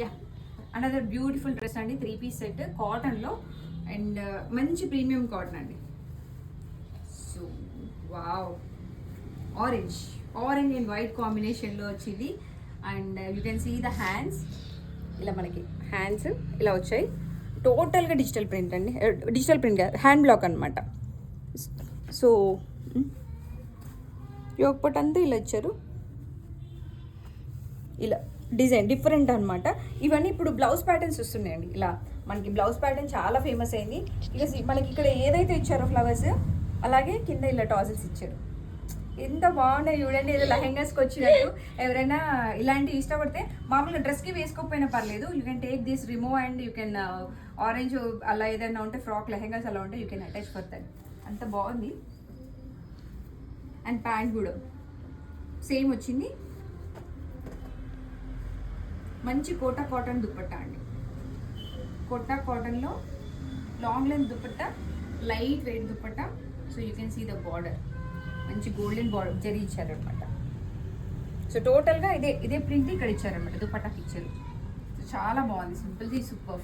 Yeah, another beautiful dress అండి, 3-piece set కాటన్లో and మంచి ప్రీమియం కాటన్ అండి. So wow, orange and white కాంబినేషన్లో వచ్చింది. And you can see the hands, ఇలా మనకి హ్యాండ్స్ ఇలా వచ్చాయి. టోటల్గా డిజిటల్ ప్రింట్ అండి, డిజిటల్ ప్రింట్ కాదు, హ్యాండ్ బ్లాక్ అనమాట. సో యోగపట్ అంతా ఇలా ఇచ్చారు, ఇలా డిజైన్ డిఫరెంట్ అనమాట. ఇవన్నీ ఇప్పుడు బ్లౌజ్ ప్యాటర్న్స్ వస్తున్నాయండి. ఇలా మనకి బ్లౌజ్ ప్యాటర్న్ చాలా ఫేమస్ అయింది. ఇక మనకి ఇక్కడ ఏదైతే ఇచ్చారో ఫ్లవర్స్, అలాగే కింద ఇలా టాజిల్స్ ఇచ్చారు. ఎంత బాగున్నాయి చూడండి, ఏదో లెహెంగాస్కి వచ్చినట్టు. ఎవరైనా ఇలాంటివి ఇష్టపడితే మామూలుగా డ్రెస్కి వేసుకోకపోయినా పర్లేదు, you can take this remove and you can orange అలా ఏదైనా ఉంటే ఫ్రాక్ లెహెంగాస్ అలా ఉంటే you can attach for that. అంత బాగుంది. అండ్ ప్యాంట్ కూడా సేమ్ వచ్చింది. మంచి కోటా కాటన్ దుపట్టా అండి, కోటా కాటన్లో long length dupatta, light weight dupatta. So you can see the border, మంచి గోల్డెన్ బార్డర్ జరీ ఇచ్చారనమాట. సో టోటల్గా ఇదే ప్రింట్ ఇక్కడ ఇచ్చారనమాట, దుపట్టాకి ఇచ్చారు. సో చాలా బాగుంది, సింపుల్ది సూపర్.